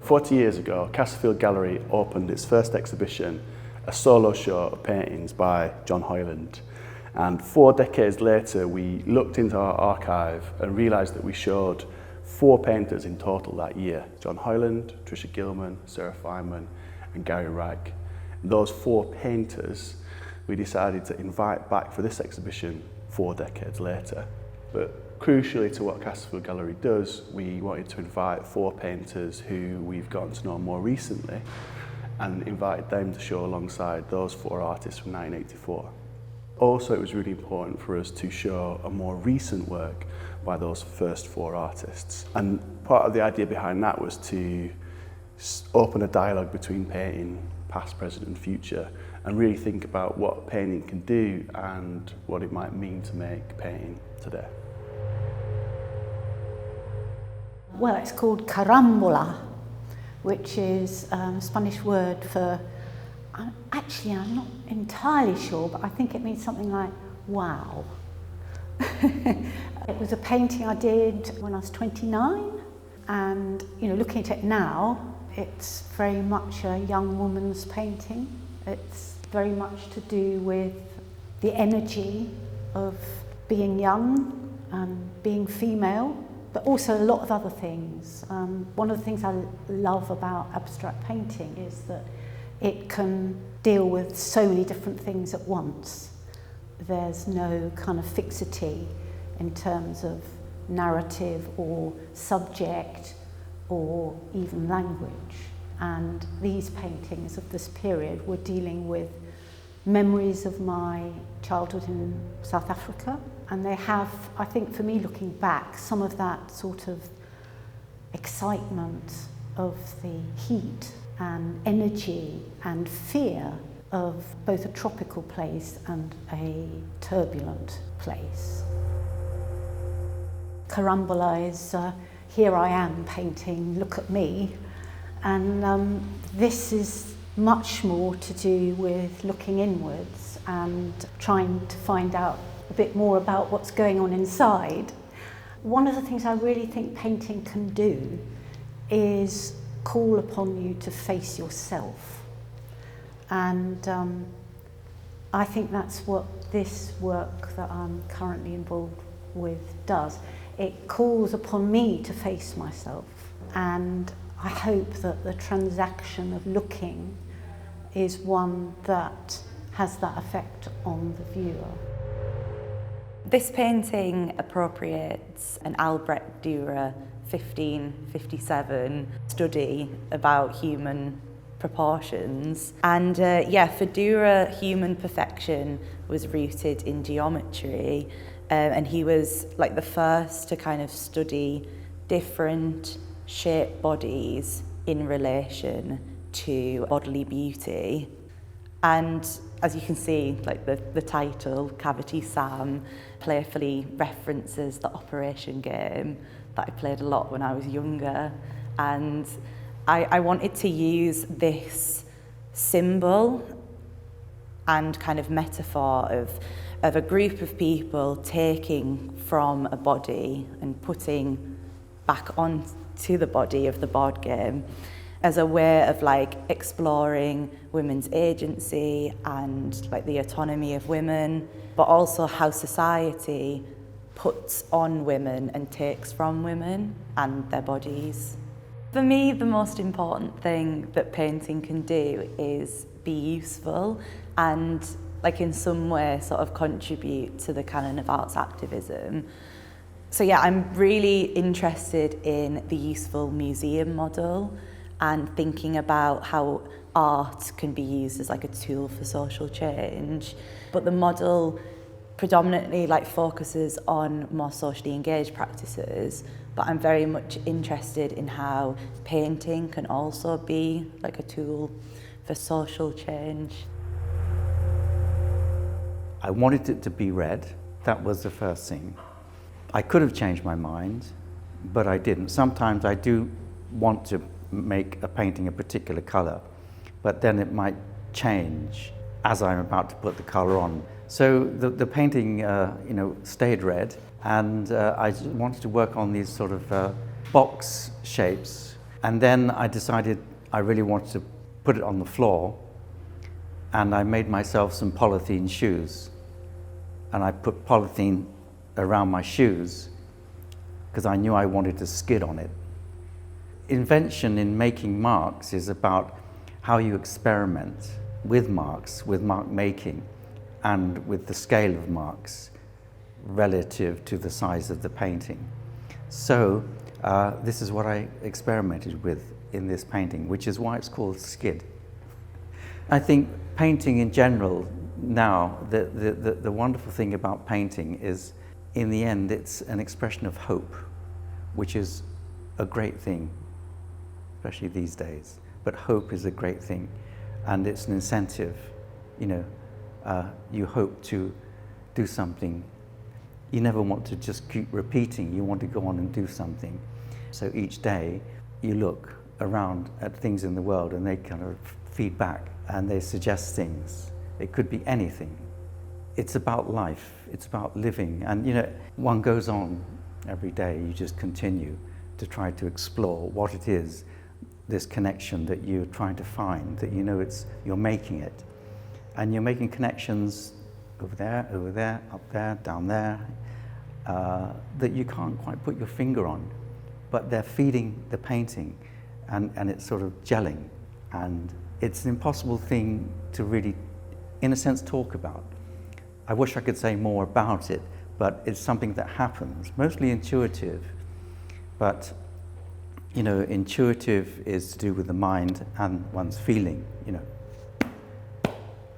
40 years ago, Castlefield Gallery opened its first exhibition, a solo show of paintings by John Hoyland. And 4 decades later, we looked into our archive and realised that we showed 4 painters in total that year: John Hoyland, Tricia Gillman, Sarah Feinmann and Gary Wragg. Those 4 painters we decided to invite back for this exhibition 4 decades later. But crucially to what Castlefield Gallery does, we wanted to invite 4 painters who we've gotten to know more recently and invited them to show alongside those 4 artists from 1984. Also, it was really important for us to show a more recent work by those first 4 artists. And part of the idea behind that was to open a dialogue between painting, past, present and future, and really think about what painting can do and what it might mean to make painting today. Well, it's called carambola, which is a Spanish word for, actually I'm not entirely sure, but I think it means something like wow. It was a painting I did when I was 29, and looking at it now, it's very much a young woman's painting. It's very much to do with the energy of being young and being female, but also a lot of other things. One of the things I love about abstract painting is that it can deal with so many different things at once. There's no kind of fixity in terms of narrative or subject or even language. And these paintings of this period were dealing with memories of my childhood in South Africa. And they have, I think for me looking back, some of that sort of excitement of the heat and energy and fear of both a tropical place and a turbulent place. Carambola is here I am painting, look at me. And this is much more to do with looking inwards and trying to find out a bit more about what's going on inside. One of the things I really think painting can do is call upon you to face yourself. And I think that's what this work that I'm currently involved with does. It calls upon me to face myself, and I hope that the transaction of looking is one that has that effect on the viewer. This painting appropriates an Albrecht Dürer 1557 study about human proportions. And for Dürer, human perfection was rooted in geometry, and he was like the first to kind of study different shaped bodies in relation to bodily beauty. And as you can see, like the title, Cavity Sam, playfully references the Operation game that I played a lot when I was younger. And I wanted to use this symbol and kind of metaphor of a group of people taking from a body and putting back onto the body of the board game as a way of like exploring women's agency and like the autonomy of women, but also how society puts on women and takes from women and their bodies. For me, the most important thing that painting can do is be useful and like in some way sort of contribute to the canon of arts activism. So yeah, I'm really interested in the useful museum model and thinking about how art can be used as like a tool for social change. But the model predominantly like focuses on more socially engaged practices, but I'm very much interested in how painting can also be like a tool for social change. I wanted it to be red. That was the first thing. I could have changed my mind, but I didn't. Sometimes I do want to make a painting a particular colour, but then it might change as I'm about to put the colour on. So the painting, stayed red, and I wanted to work on these sort of box shapes And then I decided I really wanted to put it on the floor, and I made myself some polythene shoes. And I put polythene around my shoes because I knew I wanted to skid on it. Invention in making marks is about how you experiment with marks, with mark making, and with the scale of marks relative to the size of the painting. So this is what I experimented with in this painting, which is why it's called Skid. I think painting in general now, the wonderful thing about painting is, in the end, it's an expression of hope, which is a great thing, especially these days. But hope is a great thing, and it's an incentive. You know, you hope to do something. You never want to just keep repeating, you want to go on and do something. So each day you look around at things in the world and they kind of feed back and they suggest things. It could be anything. It's about life, it's about living. And you know, one goes on every day, you just continue to try to explore what it is, this connection that you're trying to find, that you know you're making it. And you're making connections over there, up there, down there, that you can't quite put your finger on, but they're feeding the painting, and it's sort of gelling. And it's an impossible thing to really, in a sense, talk about. I wish I could say more about it, but it's something that happens, mostly intuitive. But, you know, intuitive is to do with the mind and one's feeling, you know.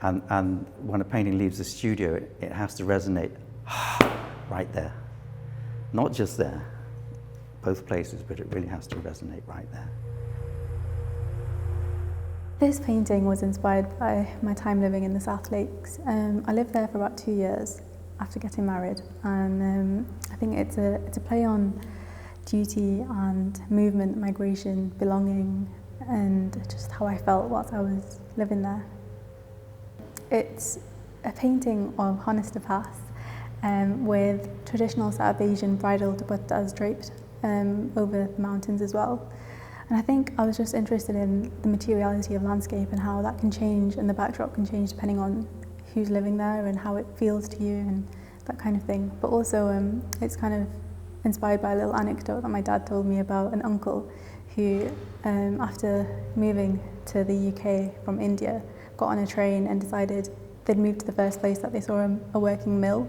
And when a painting leaves the studio, it has to resonate right there. Not just there, both places, but it really has to resonate right there. This painting was inspired by my time living in the South Lakes. I lived there for about 2 years after getting married, and I think it's a play on duty and movement, migration, belonging, and just how I felt whilst I was living there. It's a painting of Honesta Pass with traditional South Asian bridal dupattas draped over the mountains as well. And I think I was just interested in the materiality of landscape and how that can change and the backdrop can change depending on who's living there and how it feels to you and that kind of thing. But also it's kind of inspired by a little anecdote that my dad told me about an uncle who, after moving to the UK from India, got on a train and decided they'd move to the first place that they saw a working mill.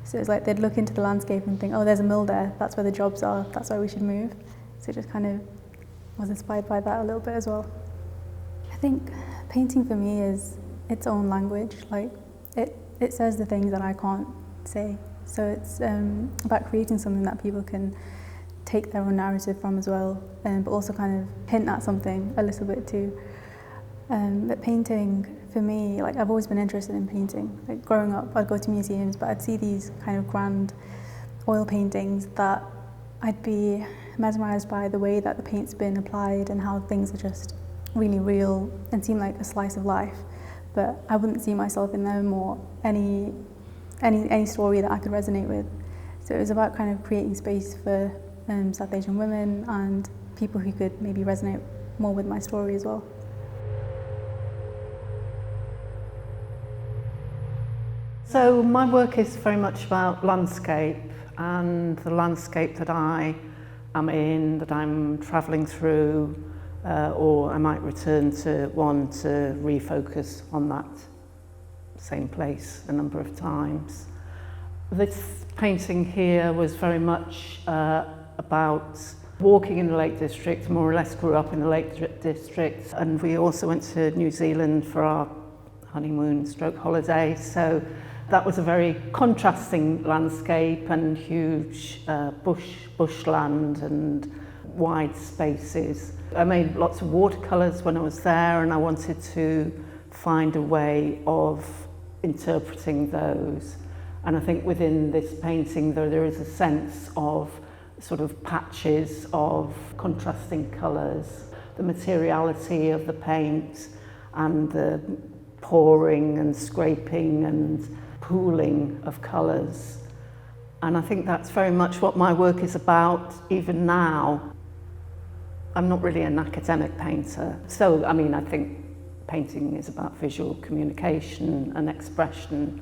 So it was like they'd look into the landscape and think, oh, there's a mill there, that's where the jobs are, that's why we should move. So it just kind of was inspired by that a little bit as well. I think painting for me is its own language. Like it says the things that I can't say. So it's about creating something that people can take their own narrative from as well, but also kind of hint at something a little bit too. But painting, for me, like I've always been interested in painting. Like growing up, I'd go to museums, but I'd see these kind of grand oil paintings that I'd be mesmerised by the way that the paint's been applied and how things are just really real and seem like a slice of life. But I wouldn't see myself in them or any story that I could resonate with. So it was about kind of creating space for South Asian women and people who could maybe resonate more with my story as well. So my work is very much about landscape, and the landscape that I am in, that I'm travelling through, or I might return to one to refocus on that same place a number of times. This painting here was very much about walking in the Lake District, more or less grew up in the Lake District, and we also went to New Zealand for our honeymoon stroke holiday, so that was a very contrasting landscape and huge bushland and wide spaces. I made lots of watercolours when I was there, and I wanted to find a way of interpreting those. And I think within this painting there is a sense of sort of patches of contrasting colours, the materiality of the paint and the pouring and scraping and pooling of colours. And I think that's very much what my work is about even now. I'm not really an academic painter. So, I mean, I think painting is about visual communication and expression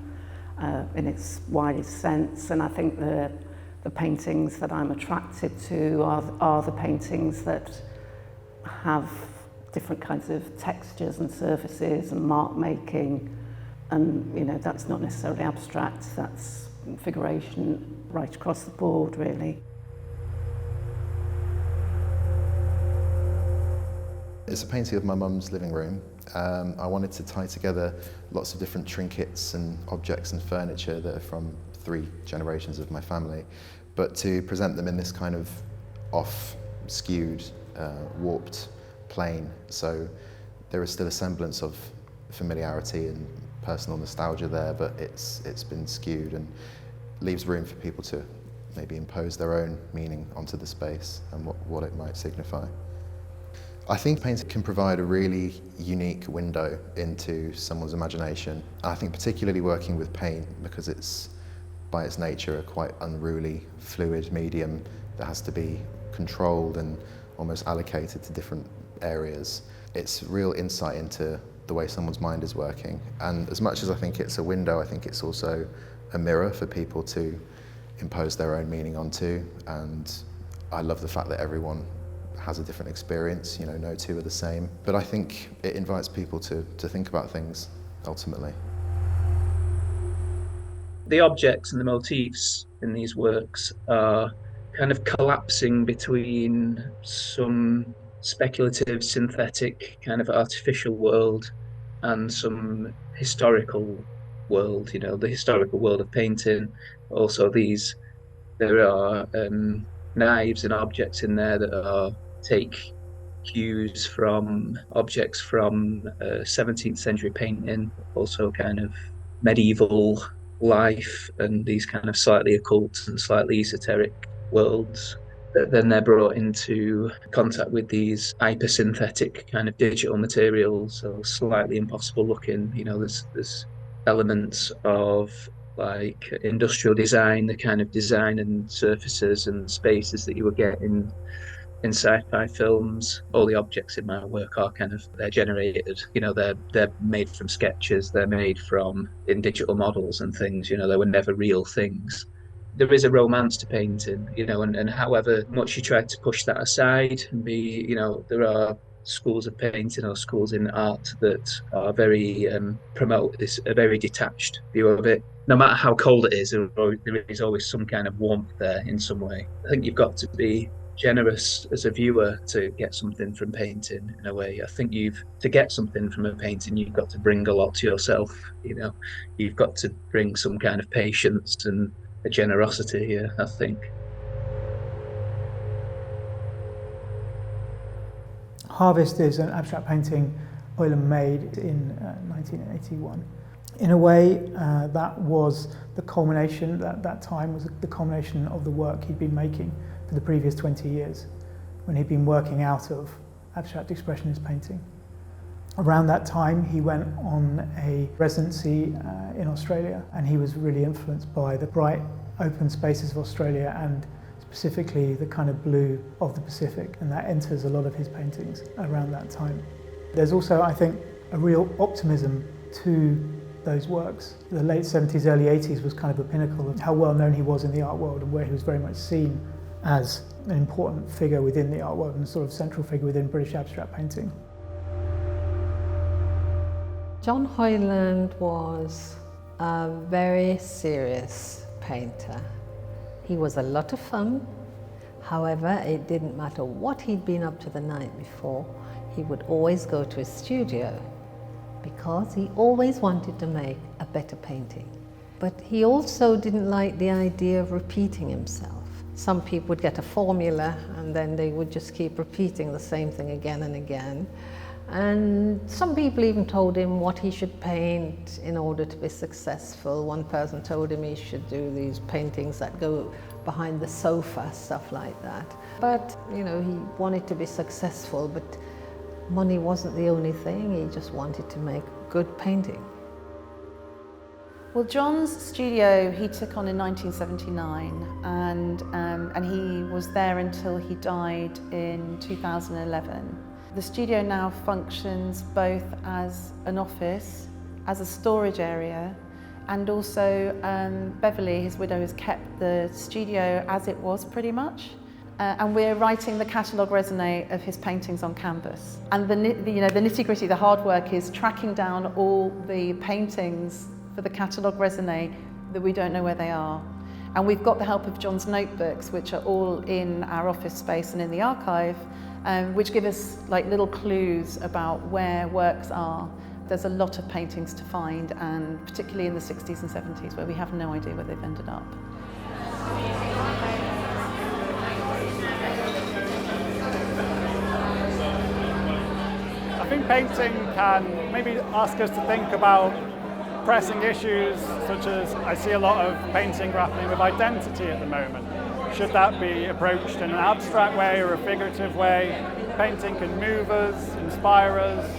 in its widest sense, and I think the paintings that I'm attracted to are the paintings that have different kinds of textures and surfaces and mark making, and you know, that's not necessarily abstract, that's figuration right across the board really. It's a painting of my mum's living room. I wanted to tie together lots of different trinkets and objects and furniture that are from 3 generations of my family, but to present them in this kind of off, skewed, warped plane. So there is still a semblance of familiarity and personal nostalgia there, but it's been skewed and leaves room for people to maybe impose their own meaning onto the space and what it might signify. I think painting can provide a really unique window into someone's imagination. I think particularly working with paint, because it's by its nature a quite unruly, fluid medium that has to be controlled and almost allocated to different areas. It's real insight into the way someone's mind is working. And as much as I think it's a window, I think it's also a mirror for people to impose their own meaning onto. And I love the fact that everyone has a different experience, you know, no two are the same. But I think it invites people to think about things, ultimately. The objects and the motifs in these works are kind of collapsing between some speculative, synthetic, kind of artificial world and some historical world, you know, the historical world of painting. Also there are knives and objects in there that take cues from objects from 17th century painting, also kind of medieval life and these kind of slightly occult and slightly esoteric worlds. Then they're brought into contact with these hypersynthetic kind of digital materials, so slightly impossible looking. You know, there's elements of like industrial design, the kind of design and surfaces and spaces that you would get in sci-fi films. All the objects in my work are they're generated, you know, they're made from sketches, they're made from in digital models and things, you know, they were never real things. There is a romance to painting, you know, and however much you try to push that aside and be, you know, there are schools of painting or schools in art that are very promote this a very detached view of it. No matter how cold it is, there is always some kind of warmth there in some way. I think you've got to be generous as a viewer to get something from painting in a way. I think to get something from a painting, you've got to bring a lot to yourself, you know. You've got to bring some kind of patience and a generosity here, I think. Harvest is an abstract painting Hoyland made in 1981. In a way, that was the culmination, that time was the culmination of the work he'd been making for the previous 20 years, when he'd been working out of abstract expressionist painting. Around that time, he went on a residency in Australia, and he was really influenced by the bright, open spaces of Australia and specifically the kind of blue of the Pacific, and that enters a lot of his paintings around that time. There's also, I think, a real optimism to those works. The late 70s, early 80s was kind of a pinnacle of how well known he was in the art world and where he was very much seen as an important figure within the art world and a sort of central figure within British abstract painting. John Hoyland was a very serious painter. He was a lot of fun. However, it didn't matter what he'd been up to the night before, he would always go to his studio because he always wanted to make a better painting. But he also didn't like the idea of repeating himself. Some people would get a formula and then they would just keep repeating the same thing again and again. And some people even told him what he should paint in order to be successful. One person told him he should do these paintings that go behind the sofa, stuff like that. But, you know, he wanted to be successful, but money wasn't the only thing. He just wanted to make good painting. Well, John's studio he took on in 1979, and he was there until he died in 2011. The studio now functions both as an office, as a storage area, and also Beverly, his widow, has kept the studio as it was pretty much. And we're writing the catalogue raisonné of his paintings on canvas. And the nitty-gritty, the hard work is tracking down all the paintings for the catalogue raisonné that we don't know where they are. And we've got the help of John's notebooks, which are all in our office space and in the archive, which give us like little clues about where works are. There's a lot of paintings to find, and particularly in the 60s and 70s, where we have no idea where they've ended up. I think painting can maybe ask us to think about pressing issues, such as I see a lot of painting grappling with identity at the moment. Should that be approached in an abstract way or a figurative way? Painting can move us, inspire us.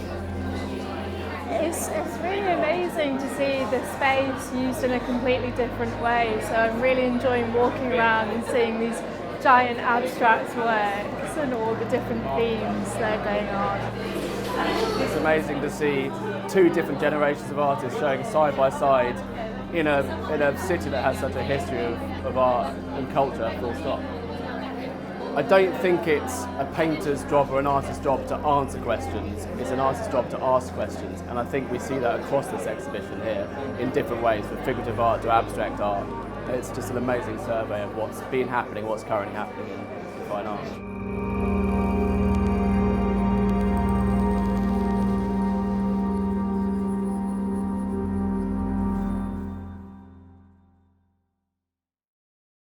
It's really amazing to see the space used in a completely different way. So I'm really enjoying walking around and seeing these giant abstract works and all the different themes that are going on. It's amazing to see two different generations of artists showing side by side in a city that has such a history of art and culture, full stop. I don't think it's a painter's job or an artist's job to answer questions. It's an artist's job to ask questions, and I think we see that across this exhibition here in different ways, from figurative art to abstract art. It's just an amazing survey of what's been happening, what's currently happening in fine art.